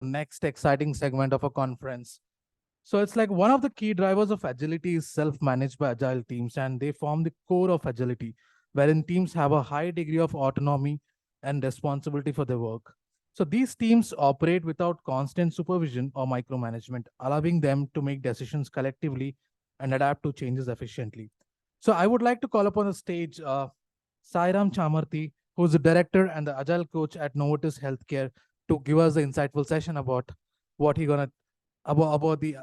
next exciting segment of a conference. So it's like one of the key drivers of agility is self-managed by agile teams, and they form the core of agility, wherein teams have a high degree of autonomy and responsibility for their work. So these teams operate without constant supervision or micromanagement, allowing them to make decisions collectively and adapt to changes efficiently. So I would like to call upon the stage Sairam Chamarthi, who is the director and the agile coach at Novartis Healthcare, to give us the insightful session about what he gonna about the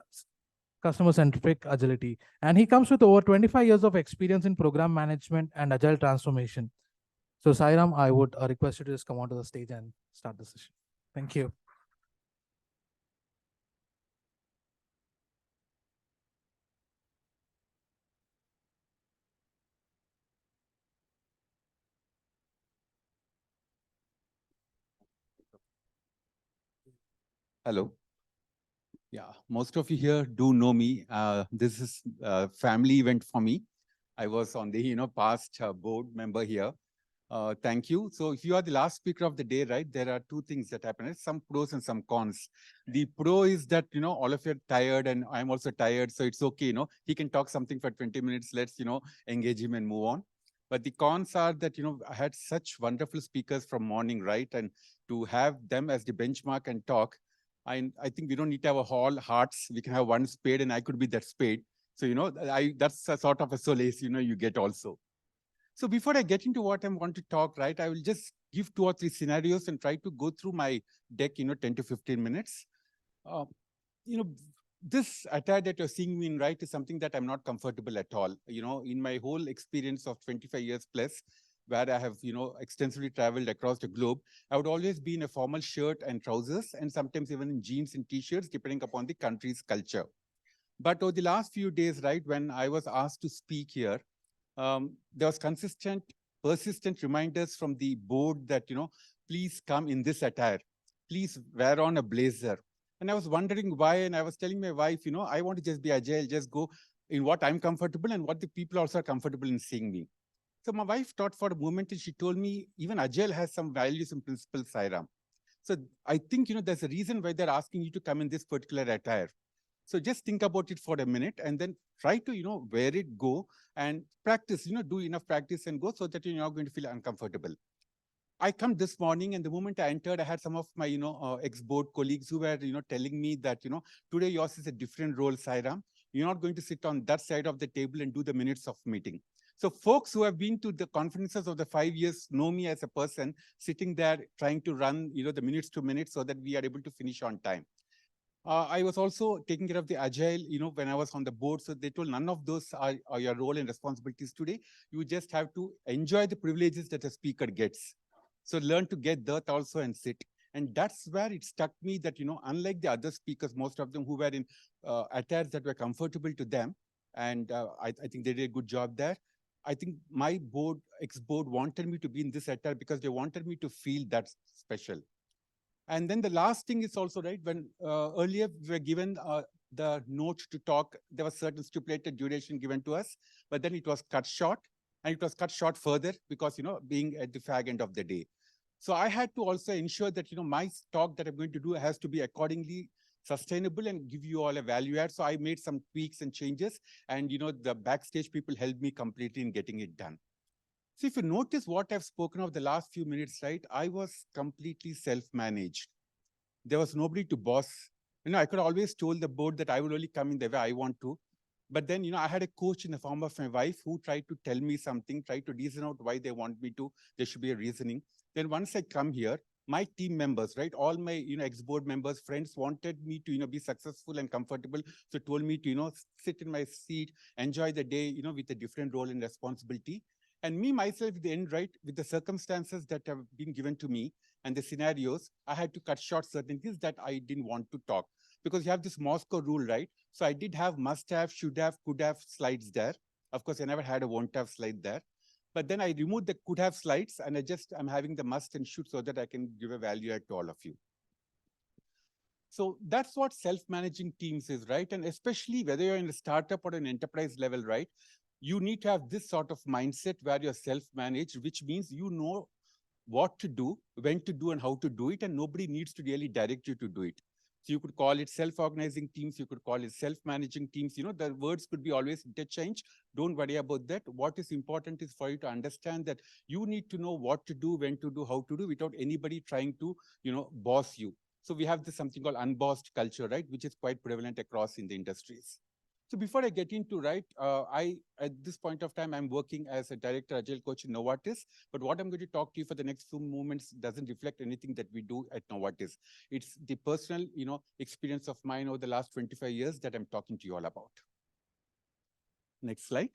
customer centric agility. And he comes with over 25 years of experience in program management and agile transformation. So Sairam, I would request you to just come onto the stage and start the session. Thank you. Hello. Yeah, most of you here do know me. This is a family event for me. I was on the past board member here. Thank you. So if you are the last speaker of the day, right, there are two things that happen. It's some pros and some cons. The pro is that, all of you are tired and I'm also tired. So it's okay, he can talk something for 20 minutes. Let's, engage him and move on. But the cons are that, I had such wonderful speakers from morning, right? And to have them as the benchmark and talk, I think we don't need to have a all hearts. We can have one spade and I could be that spade. So, that's a sort of a solace, you get also. So before I get into what I want to talk, right, I will just give 2 or 3 scenarios and try to go through my deck, 10 to 15 minutes. Uh, you know, this attire that you're seeing me in, right, is something that I'm not comfortable at all. In my whole experience of 25 years plus, where I have, extensively traveled across the globe, I would always be in a formal shirt and trousers, and sometimes even in jeans and t-shirts, depending upon the country's culture. But over the last few days, right, when I was asked to speak here, there was persistent reminders from the board that, please come in this attire. Please wear on a blazer. And I was wondering why, and I was telling my wife, I want to just be agile, just go in what I'm comfortable and what the people also are comfortable in seeing me. So my wife thought for a moment and she told me, even agile has some values and principles, Sairam. So I think, there's a reason why they're asking you to come in this particular attire. So just think about it for a minute and then try to, wear it, go and practice, do enough practice and go so that you're not going to feel uncomfortable. I come this morning and the moment I entered, I had some of my, ex-board colleagues who were, telling me that, today yours is a different role, Sairam. You're not going to sit on that side of the table and do the minutes of meeting. So folks who have been to the conferences of the 5 years know me as a person sitting there trying to run, the minutes to minutes so that we are able to finish on time. I was also taking care of the agile, when I was on the board. So they told none of those are your role and responsibilities today. You just have to enjoy the privileges that a speaker gets. So learn to get that also and sit. And that's where it struck me that, unlike the other speakers, most of them who were in attires that were comfortable to them, and I think they did a good job there. I think my ex-board wanted me to be in this attire because they wanted me to feel that special. And then the last thing is also, right, when earlier we were given the note to talk, there was certain stipulated duration given to us, but then it was cut short, and it was cut short further because, being at the fag end of the day. So I had to also ensure that, my talk that I'm going to do has to be accordingly sustainable and give you all a value add. So I made some tweaks and changes, and, the backstage people helped me completely in getting it done. So if you notice what I've spoken of the last few minutes, right, I was completely self-managed. There was nobody to boss. I could always told the board that I will only come in the way I want to. But then, I had a coach in the form of my wife who tried to tell me something, tried to reason out why they want me to. There should be a reasoning. Then once I come here, my team members, right, all my, ex-board members, friends wanted me to, be successful and comfortable. So told me to, sit in my seat, enjoy the day, with a different role and responsibility. And me, myself, at the end, right, with the circumstances that have been given to me and the scenarios, I had to cut short certain things that I didn't want to talk. Because you have this Moscow rule, right? So I did have must have, should have, could have slides there. Of course, I never had a won't have slide there. But then I removed the could have slides and I'm having the must and should so that I can give a value add to all of you. So that's what self-managing teams is, right? And especially whether you're in a startup or an enterprise level, right? You need to have this sort of mindset where you're self-managed, which means you know what to do, when to do, and how to do it, and nobody needs to really direct you to do it. So you could call it self-organizing teams, you could call it self-managing teams. The words could be always interchanged. Don't worry about that. What is important is for you to understand that you need to know what to do, when to do, how to do, without anybody trying to, boss you. So we have this something called unbossed culture, right, which is quite prevalent across in the industries. So before I get into, right, at this point of time, I'm working as a director agile coach in Novartis. But what I'm going to talk to you for the next few moments doesn't reflect anything that we do at Novartis. It's the personal, experience of mine over the last 25 years that I'm talking to you all about. Next slide.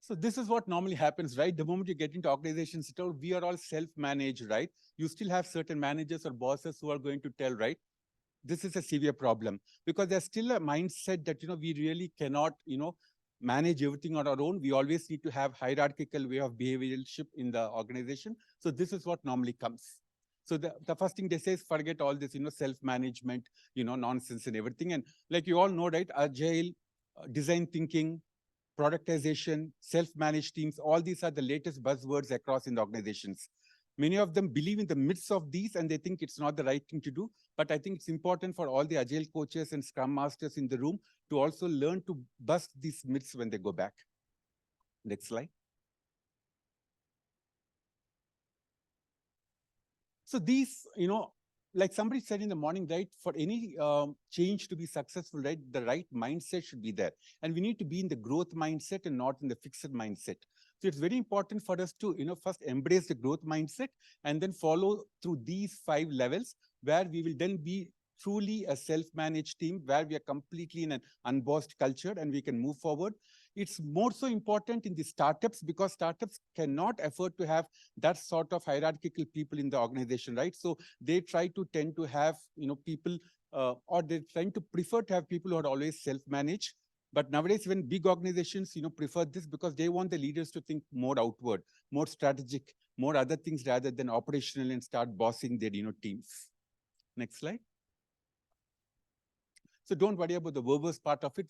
So this is what normally happens, right? The moment you get into organizations, we are all self-managed, right? You still have certain managers or bosses who are going to tell, right? This is a severe problem because there's still a mindset that, we really cannot, manage everything on our own. We always need to have hierarchical way of behaviorship in the organization. So this is what normally comes. So the first thing they say is forget all this, self-management, nonsense and everything. And like you all know, right, agile, design thinking, productization, self-managed teams, all these are the latest buzzwords across in the organizations. Many of them believe in the midst of these and they think it's not the right thing to do. But I think it's important for all the agile coaches and scrum masters in the room to also learn to bust these myths when they go back. Next slide. So these, like somebody said in the morning, right, for any change to be successful, right, the right mindset should be there. And we need to be in the growth mindset and not in the fixed mindset. So it's very important for us to, first embrace the growth mindset and then follow through these 5 levels where we will then be truly a self-managed team where we are completely in an unbossed culture and we can move forward. It's more so important in the startups because startups cannot afford to have that sort of hierarchical people in the organization, right? So they tend to have, people, or they're trying to prefer to have people who are always self-managed. But nowadays, when big organizations, prefer this because they want the leaders to think more outward, more strategic, more other things rather than operational and start bossing their, teams. Next slide. So don't worry about the verbose part of it.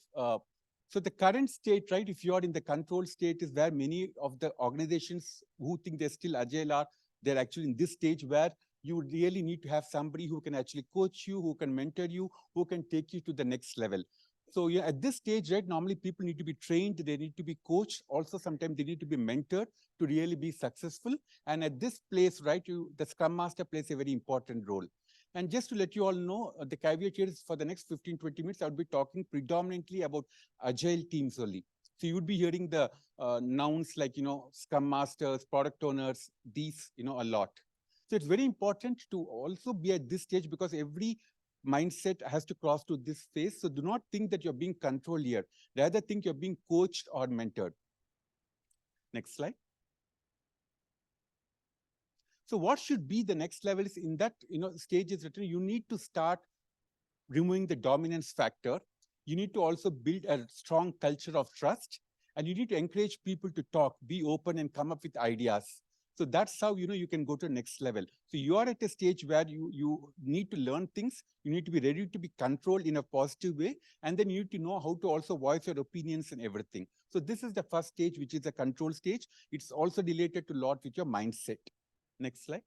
So the current state, right, if you are in the control state is where many of the organizations who think they're still agile are, they're actually in this stage where you really need to have somebody who can actually coach you, who can mentor you, who can take you to the next level. So yeah, at this stage, right, normally people need to be trained, they need to be coached. Also, sometimes they need to be mentored to really be successful. And at this place, right, the Scrum Master plays a very important role. And just to let you all know, the caveat here is for the next 15, 20 minutes, I would be talking predominantly about agile teams only. So you would be hearing the nouns like, Scrum Masters, product owners, these, a lot. So it's very important to also be at this stage because every mindset has to cross to this phase. So do not think that you're being controlled here. Rather think you're being coached or mentored. Next slide. So what should be the next level is in that stage is written, you need to start removing the dominance factor. You need to also build a strong culture of trust, and you need to encourage people to talk, be open, and come up with ideas. So that's how you can go to the next level. So you are at a stage where you need to learn things. You need to be ready to be controlled in a positive way, and then you need to know how to also voice your opinions and everything. So this is the first stage, which is the control stage. It's also related to a lot with your mindset. Next slide.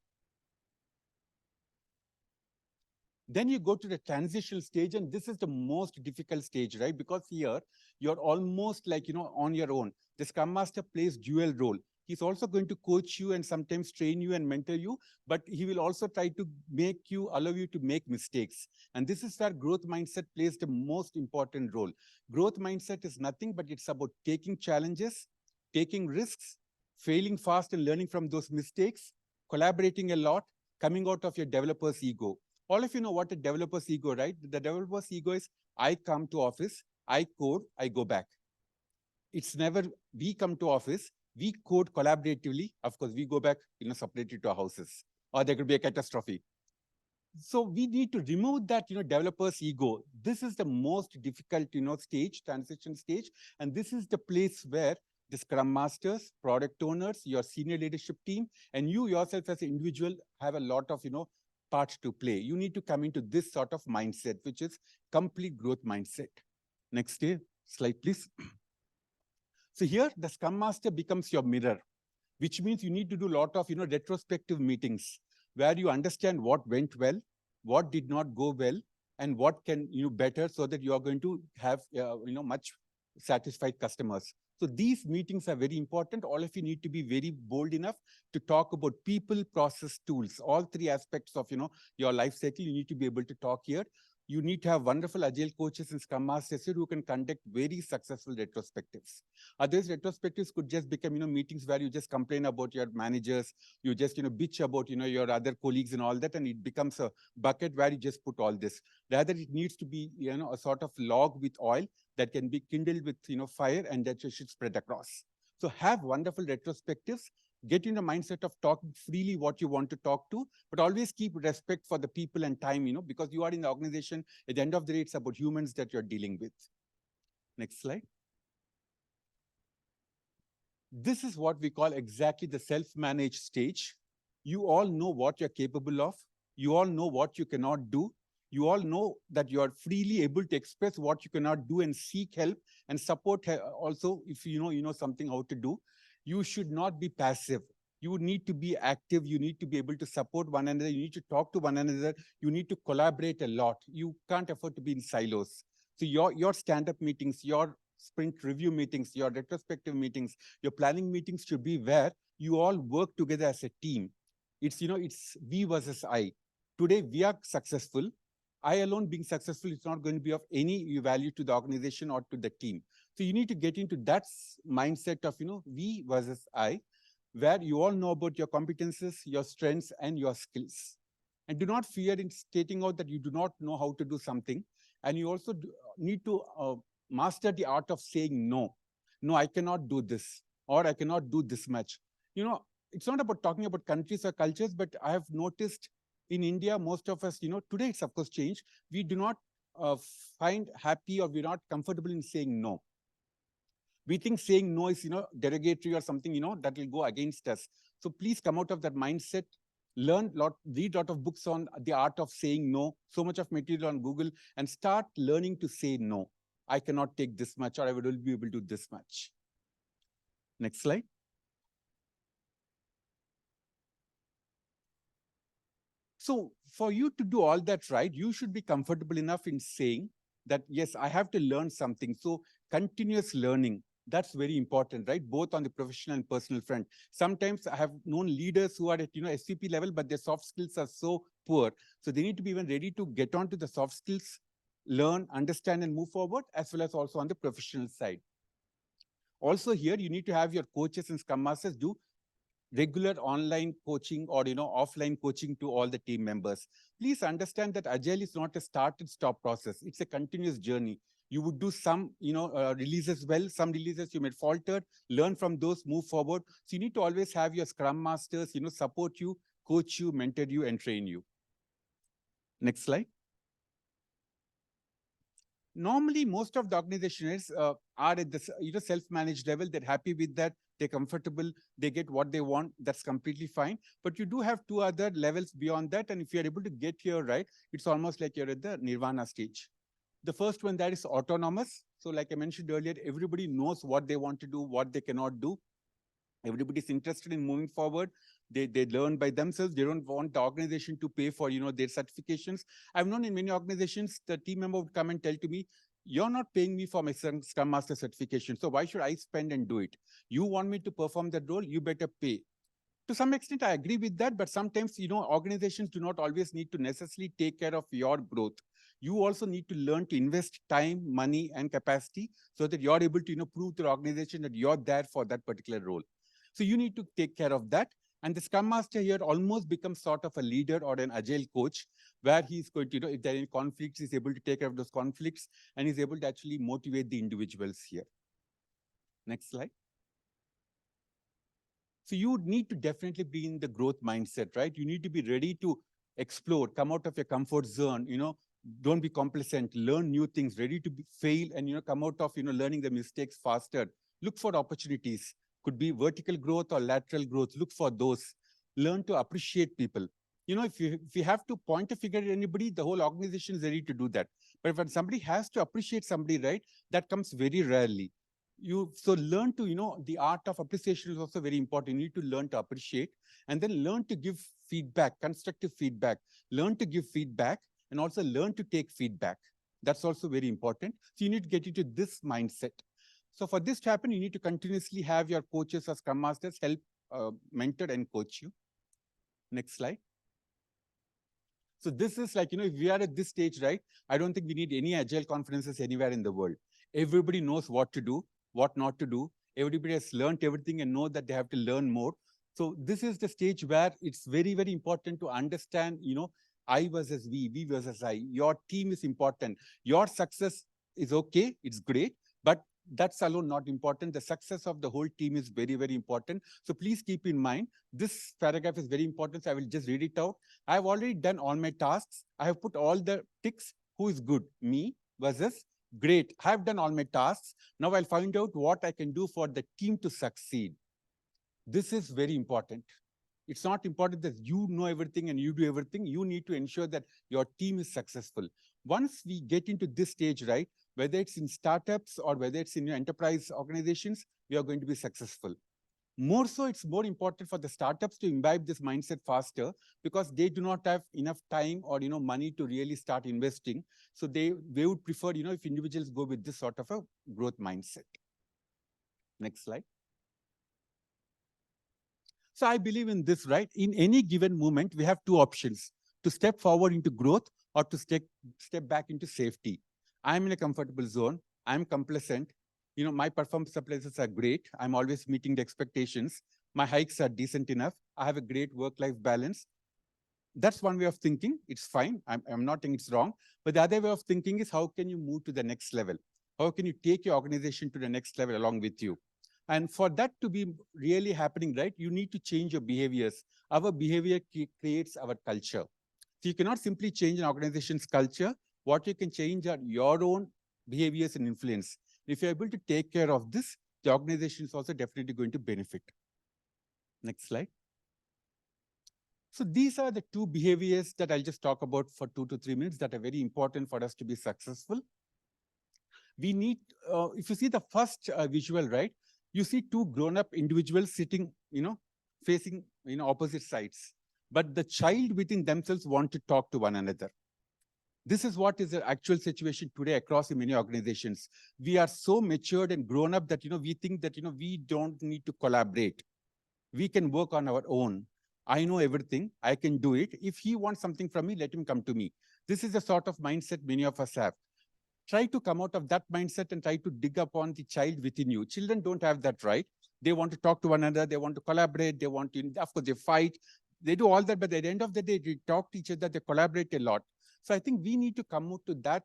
Then you go to the transitional stage, and this is the most difficult stage, right? Because here you're almost like, on your own. The Scrum Master plays dual role. He's also going to coach you and sometimes train you and mentor you, but he will also try to allow you to make mistakes. And this is where growth mindset plays the most important role. Growth mindset is nothing, but it's about taking challenges, taking risks, failing fast and learning from those mistakes, collaborating a lot, coming out of your developer's ego. All of you know what a developer's ego, right? The developer's ego is, I come to office, I code, I go back. It's never we come to office, we code collaboratively. Of course, we go back, separately to our houses, or there could be a catastrophe. So we need to remove that, developer's ego. This is the most difficult, stage, transition stage. And this is the place where the Scrum Masters, product owners, your senior leadership team, and you yourself as an individual have a lot of, part to play. You need to come into this sort of mindset, which is complete growth mindset. Next slide, please. So here, the Scrum Master becomes your mirror. which means you need to do a lot of, retrospective meetings where you understand what went well, what did not go well, and what can you better, so that you are going to have, much satisfied customers. So these meetings are very important. All of you need to be very bold enough to talk about people, process, tools, all three aspects of, your life cycle. You need to be able to talk here. You need to have wonderful agile coaches and scrum masters who can conduct very successful retrospectives. Otherwise, retrospectives could just become, meetings where you just complain about your managers, you just, bitch about, your other colleagues and all that, and it becomes a bucket where you just put all this. Rather, it needs to be, a sort of log with oil that can be kindled with, fire, and that you should spread across. So have wonderful retrospectives. Get in the mindset of talking freely what you want to talk to, but always keep respect for the people and time, because you are in the organization. At the end of the day, it's about humans that you're dealing with. Next slide. This is what we call exactly the self-managed stage. You all know what you're capable of. You all know what you cannot do. You all know that you are freely able to express what you cannot do and seek help and support also if you know something how to do. You should not be passive. You need to be active. You need to be able to support one another. You need to talk to one another. You need to collaborate a lot. You can't afford to be in silos. So your stand-up meetings, your sprint review meetings, your retrospective meetings, your planning meetings should be where you all work together as a team. It's, it's we versus I. Today, we are successful. I alone being successful is not going to be of any value to the organization or to the team. So you need to get into that mindset of, we versus I, where you all know about your competences, your strengths, and your skills. And do not fear in stating out that you do not know how to do something. And you also need to master the art of saying no. No, I cannot do this, or I cannot do this much. It's not about talking about countries or cultures, but I have noticed in India, most of us, today it's of course changed. We do not find happy, or we're not comfortable in saying no. We think saying no is, derogatory or something, that will go against us. So please come out of that mindset, read a lot of books on the art of saying no, so much of material on Google, and start learning to say no. I cannot take this much, or I will be able to do this much. Next slide. So for you to do all that right, you should be comfortable enough in saying that, yes, I have to learn something. So continuous learning, that's very important, right? Both on the professional and personal front. Sometimes I have known leaders who are at, SVP level, but their soft skills are so poor. So they need to be even ready to get onto the soft skills, learn, understand, and move forward, as well as also on the professional side. Also here, you need to have your coaches and scrum masters do regular online coaching or offline coaching to all the team members. Please understand that Agile is not a start and stop process. It's a continuous journey. You would do some releases well, some releases you may falter, learn from those, move forward. So you need to always have your scrum masters support you, coach you, mentor you, and train you. Next slide. Normally, most of the organizations are at the self-managed level. They're happy with that. They're comfortable. They get what they want. That's completely fine. But you do have two other levels beyond that. And if you're able to get here right, it's almost like you're at the nirvana stage. The first one, that is autonomous. So like I mentioned earlier, everybody knows what they want to do, what they cannot do. Everybody's interested in moving forward. They learn by themselves. They don't want the organization to pay for their certifications. I've known in many organizations, the team member would come and tell to me, you're not paying me for my Scrum Master certification, so why should I spend and do it? You want me to perform that role, you better pay. To some extent, I agree with that, but sometimes, organizations do not always need to necessarily take care of your growth. You also need to learn to invest time, money, and capacity so that you're able to, prove to the organization that you're there for that particular role. So you need to take care of that. And the Scrum Master here almost becomes sort of a leader or an agile coach, where he's going to, if there are any conflicts, he's able to take care of those conflicts, and he's able to actually motivate the individuals here. Next slide. So you need to definitely be in the growth mindset, right? You need to be ready to explore, come out of your comfort zone, don't be complacent, learn new things, ready to fail and, come out of, learning the mistakes faster. Look for opportunities. Could be vertical growth or lateral growth. Look for those. Learn to appreciate people. If you have to point a finger at anybody, the whole organization is ready to do that. But when somebody has to appreciate somebody, right, that comes very rarely. So learn to, the art of appreciation is also very important. You need to learn to appreciate and then learn to give feedback, constructive feedback, learn to give feedback and also learn to take feedback. That's also very important. So you need to get into this mindset. So for this to happen, you need to continuously have your coaches or scrum masters help mentor and coach you. Next slide. So this is like, if we are at this stage, right, I don't think we need any agile conferences anywhere in the world. Everybody knows what to do, what not to do. Everybody has learned everything and know that they have to learn more. So this is the stage where it's very, very important to understand, I versus we versus I. Your team is important. Your success is okay, it's great, but that's alone not important. The success of the whole team is very, very important. So please keep in mind, this paragraph is very important. So I will just read it out. I have already done all my tasks. I have put all the ticks. Who is good? Me versus great. I have done all my tasks. Now I'll find out what I can do for the team to succeed. This is very important. It's not important that you know everything and you do everything. You need to ensure that your team is successful. Once we get into this stage, right, whether it's in startups or whether it's in your enterprise organizations, we are going to be successful. More so, it's more important for the startups to imbibe this mindset faster because they do not have enough time or money to really start investing. So they would prefer, if individuals go with this sort of a growth mindset. Next slide. So I believe in this, right? In any given moment, we have two options: to step forward into growth or to step back into safety. I'm in a comfortable zone. I'm complacent. My performance appraisals are great. I'm always meeting the expectations. My hikes are decent enough. I have a great work-life balance. That's one way of thinking. It's fine. I'm not saying it's wrong. But the other way of thinking is, how can you move to the next level? How can you take your organization to the next level along with you? And for that to be really happening, right, you need to change your behaviors. Our behavior creates our culture. So you cannot simply change an organization's culture. What you can change are your own behaviors and influence. If you're able to take care of this, the organization is also definitely going to benefit. Next slide. So these are the two behaviors that I'll just talk about for 2 to 3 minutes that are very important for us to be successful. We need, if you see the first visual, right, you see two grown-up individuals sitting, facing, opposite sides. But the child within themselves want to talk to one another. This is what is the actual situation today across many organizations. We are so matured and grown up that, we think that, we don't need to collaborate. We can work on our own. I know everything. I can do it. If he wants something from me, let him come to me. This is the sort of mindset many of us have. Try to come out of that mindset and try to dig upon the child within you. Children don't have that right. They want to talk to one another. They want to collaborate. They want to, of course, they fight. They do all that, but at the end of the day, they talk to each other. They collaborate a lot. So I think we need to come out to that,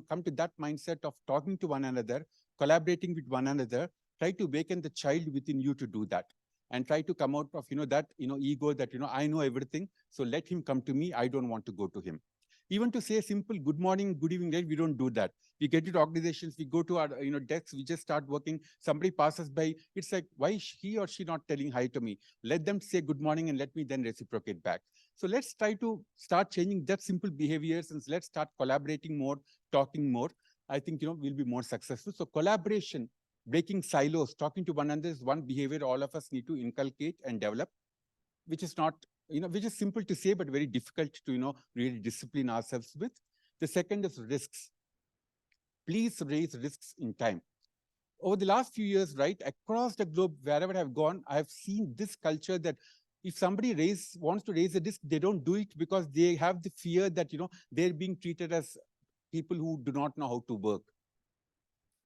come to that mindset of talking to one another, collaborating with one another. Try to awaken the child within you to do that, and try to come out of that ego that I know everything. So let him come to me. I don't want to go to him. Even to say simple good morning, good evening, right? We don't do that. We get into organizations, we go to our desks, we just start working. Somebody passes by, it's like, why is he or she not telling hi to me? Let them say good morning and let me then reciprocate back. So let's try to start changing that simple behaviors and let's start collaborating more, talking more. I think we'll be more successful. So collaboration, breaking silos, talking to one another is one behavior all of us need to inculcate and develop, which is not which is simple to say, but very difficult to, really discipline ourselves with. The second is risks. Please raise risks in time. Over the last few years, right, across the globe, wherever I've gone, I've seen this culture that if somebody wants to raise a risk, they don't do it because they have the fear that, they're being treated as people who do not know how to work.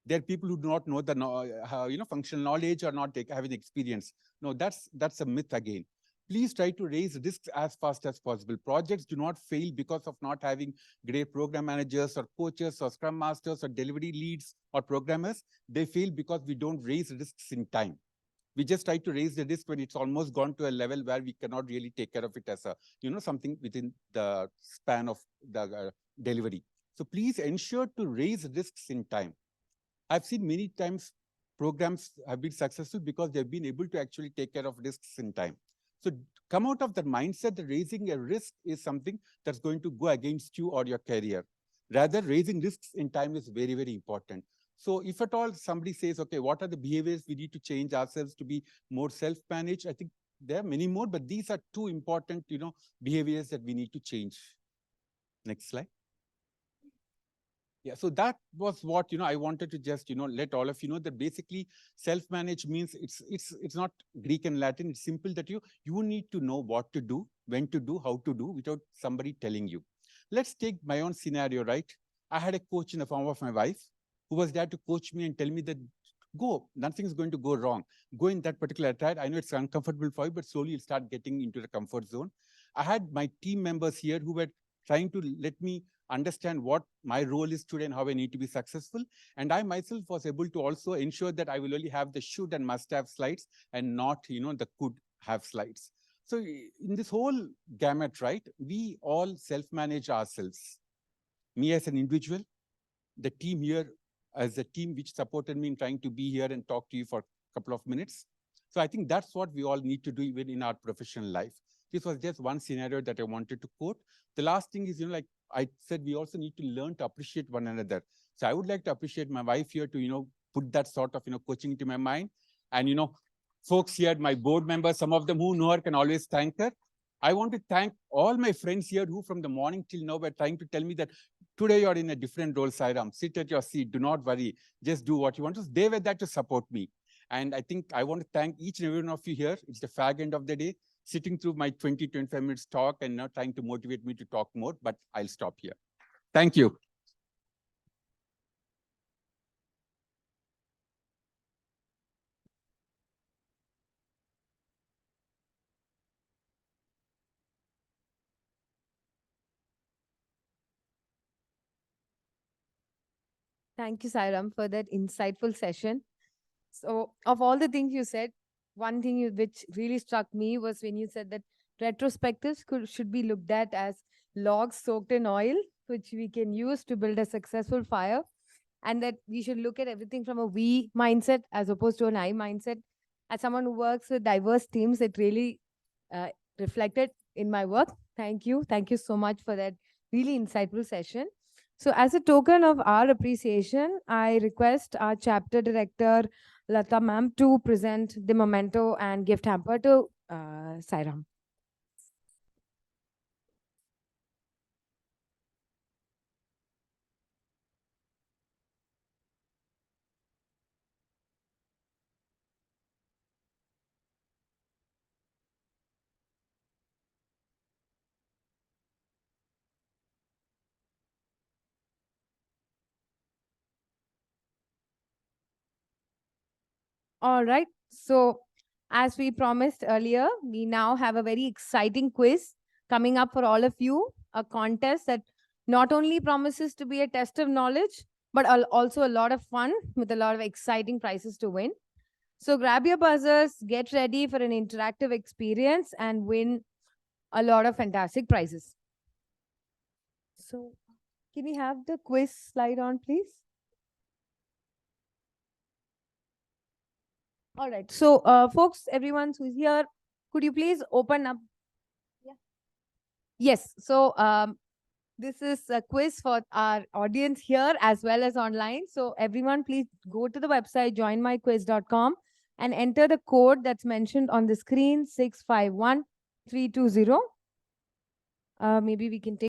They're people who do not know the, functional knowledge or not having experience. No, that's a myth again. Please try to raise risks as fast as possible. Projects do not fail because of not having great program managers or coaches or scrum masters or delivery leads or programmers. They fail because we don't raise risks in time. We just try to raise the risk when it's almost gone to a level where we cannot really take care of it as a, something within the span of the delivery. So please ensure to raise risks in time. I've seen many times programs have been successful because they've been able to actually take care of risks in time. So come out of the mindset that raising a risk is something that's going to go against you or your career. Rather, raising risks in time is very, very important. So if at all somebody says, okay, what are the behaviors we need to change ourselves to be more self-managed? I think there are many more, but these are two important, behaviors that we need to change. Next slide. Yeah, so that was what I wanted to just let all of you know that basically self-managed means it's not Greek and Latin. It's simple that you need to know what to do, when to do, how to do without somebody telling you. Let's take my own scenario, right? I had a coach in the form of my wife who was there to coach me and tell me that go, nothing's going to go wrong. Go in that particular attire. I know it's uncomfortable for you, but slowly you'll start getting into the comfort zone. I had my team members here who were trying to let me understand what my role is today and how I need to be successful. And I myself was able to also ensure that I will only have the should and must have slides and not, the could have slides. So in this whole gamut, right, we all self-manage ourselves. Me as an individual, the team here as a team which supported me in trying to be here and talk to you for a couple of minutes. So I think that's what we all need to do even in our professional life. This was just one scenario that I wanted to quote. The last thing is, like I said, we also need to learn to appreciate one another. So I would like to appreciate my wife here to, put that sort of, coaching into my mind. And, folks here, my board members, some of them who know her can always thank her. I want to thank all my friends here who from the morning till now were trying to tell me that today you're in a different role, Sairam. Sit at your seat. Do not worry. Just do what you want. So they were there to support me. And I think I want to thank each and every one of you here. It's the fag end of the day, sitting through my 20-25 minutes talk and now trying to motivate me to talk more, but I'll stop here. Thank you. Thank you, Sairam, for that insightful session. So, of all the things you said, one thing which really struck me was when you said that retrospectives should be looked at as logs soaked in oil, which we can use to build a successful fire, and that we should look at everything from a we mindset as opposed to an I mindset. As someone who works with diverse teams, it really uh, reflected in my work. Thank you. Thank you so much for that really insightful session. So, as a token of our appreciation, I request our chapter director, Lata ma'am, to present the memento and gift hamper to Sairam. All right. So, as we promised earlier, we now have a very exciting quiz coming up for all of you. A contest that not only promises to be a test of knowledge, but also a lot of fun with a lot of exciting prizes to win. So, grab your buzzers, get ready for an interactive experience, and win a lot of fantastic prizes. So, can we have the quiz slide on, please? All right. So, folks, everyone who's here, could you please open up? Yeah. Yes. So, this is a quiz for our audience here as well as online. So, everyone, please go to the website joinmyquiz.com and enter the code that's mentioned on the screen 651320. Maybe we can take